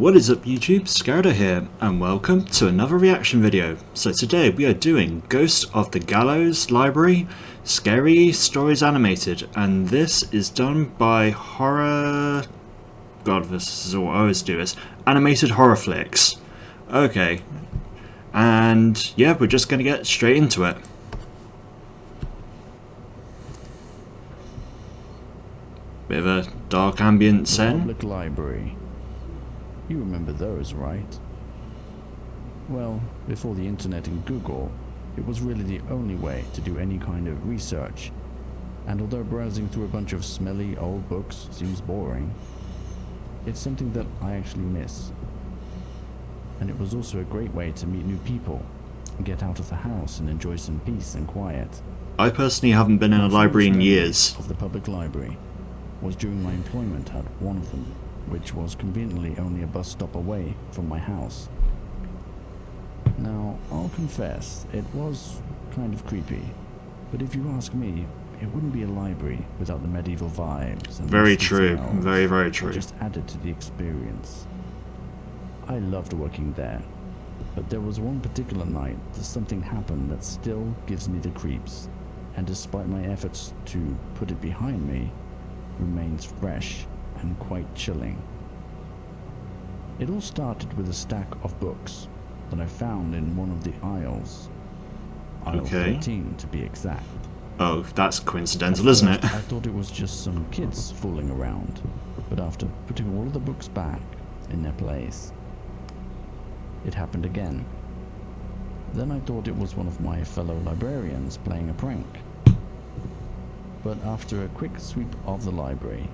What is up YouTube, Scarido here, and welcome to another reaction video. So today we are doing Ghost of the Gallows Library, Scary Stories Animated, and this is done by Horror... God, this is what I always do, is Animated Horror Flicks. Okay, and yeah, we're just gonna get straight into it. Bit of a dark ambient scene. Public library. You remember those, right? Well, before the internet and Google, it was really the only way to do any kind of research. And although browsing through a bunch of smelly old books seems boring, it's something that I actually miss. And it was also a great way to meet new people, and get out of the house and enjoy some peace and quiet. I personally haven't been in a library in years. Of the public library was during my employment at one of them, which was conveniently only a bus stop away from my house. Now, I'll confess, it was kind of creepy, but if you ask me, it wouldn't be a library without the medieval vibes. And Very true, very, very true. Just added to the experience. I loved working there, but there was one particular night that something happened that still gives me the creeps, and despite my efforts to put it behind me, remains fresh and quite chilling. It all started with a stack of books that I found in one of the aisles. Aisle 13 to be exact. Oh, that's coincidental, isn't it? I thought it was just some kids fooling around, but after putting all of the books back in their place, it happened again. Then I thought it was one of my fellow librarians playing a prank. But after a quick sweep of the library,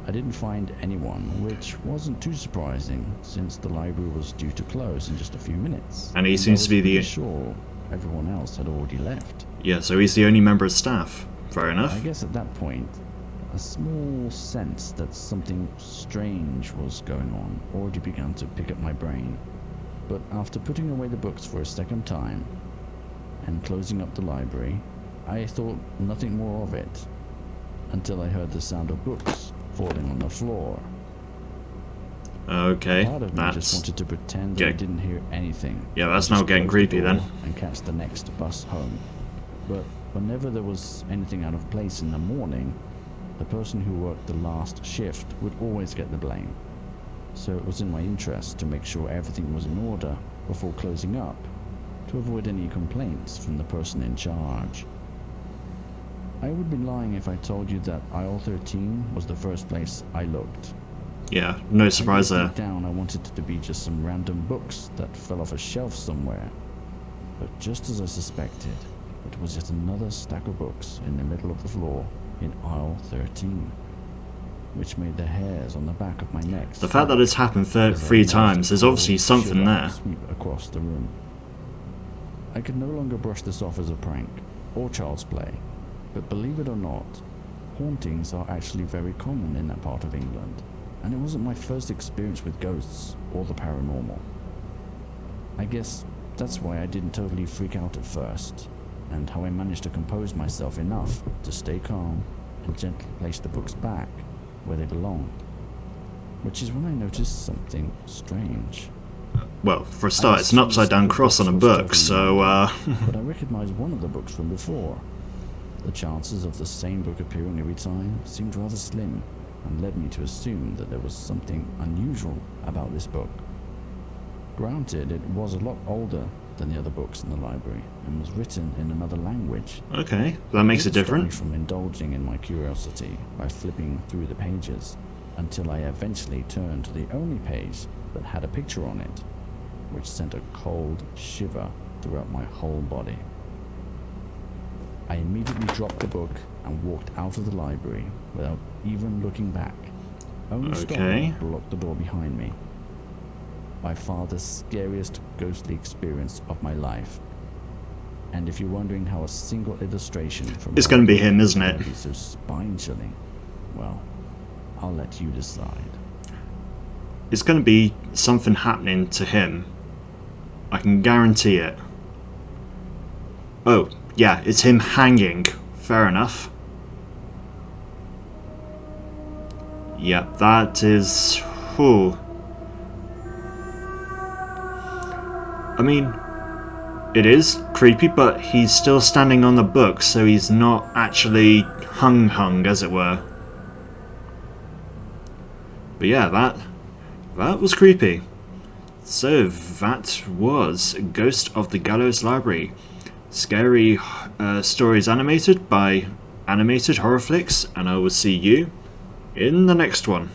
I didn't find anyone, which wasn't too surprising since the library was due to close in just a few minutes. And he seems to be the... sure everyone else had already left. Yeah, so he's the only member of staff. Fair enough. I guess at that point, a small sense that something strange was going on already began to pick up my brain. But after putting away the books for a second time and closing up the library, I thought nothing more of it until I heard the sound of books falling on the floor. Okay, Part of me just wanted to pretend that I didn't hear anything. Yeah, that's now getting creepy then. And catch the next bus home. But whenever there was anything out of place in the morning, the person who worked the last shift would always get the blame. So it was in my interest to make sure everything was in order before closing up, to avoid any complaints from the person in charge. I would be lying if I told you that aisle 13 was the first place I looked. Yeah, no surprise there. Deep down, I wanted it to be just some random books that fell off a shelf somewhere. But just as I suspected, it was yet another stack of books in the middle of the floor in aisle 13, which made the hairs on the back of my neck. The fact that it's happened three times, there's obviously something there. Sweep across the room. I could no longer brush this off as a prank or child's play. But believe it or not, hauntings are actually very common in that part of England, and it wasn't my first experience with ghosts or the paranormal. I guess that's why I didn't totally freak out at first, and how I managed to compose myself enough to stay calm and gently place the books back where they belonged, which is when I noticed something strange. Well, for a start, it's an upside down cross on a book, so But I recognized one of the books from before. The chances of the same book appearing every time seemed rather slim, and led me to assume that there was something unusual about this book. Granted, it was a lot older than the other books in the library, and was written in another language. Okay, that makes it different. From indulging in my curiosity by flipping through the pages, until I eventually turned to the only page that had a picture on it, which sent a cold shiver throughout my whole body. I immediately dropped the book and walked out of the library without even looking back. Only stopping to lock the door behind me. By far the scariest ghostly experience of my life. And if you're wondering how a single illustration from it's going to be him, isn't it? Be so spine-chilling, well, I'll let you decide. It's going to be something happening to him. I can guarantee it. Oh. Yeah, it's him hanging. Fair enough. Yeah, that is... Whew. I mean, it is creepy, but he's still standing on the book, so he's not actually hung, as it were. But yeah, that was creepy. So that was Ghost of the Gallows Library. Scary stories animated by Animated Horror Flicks, and I will see you in the next one.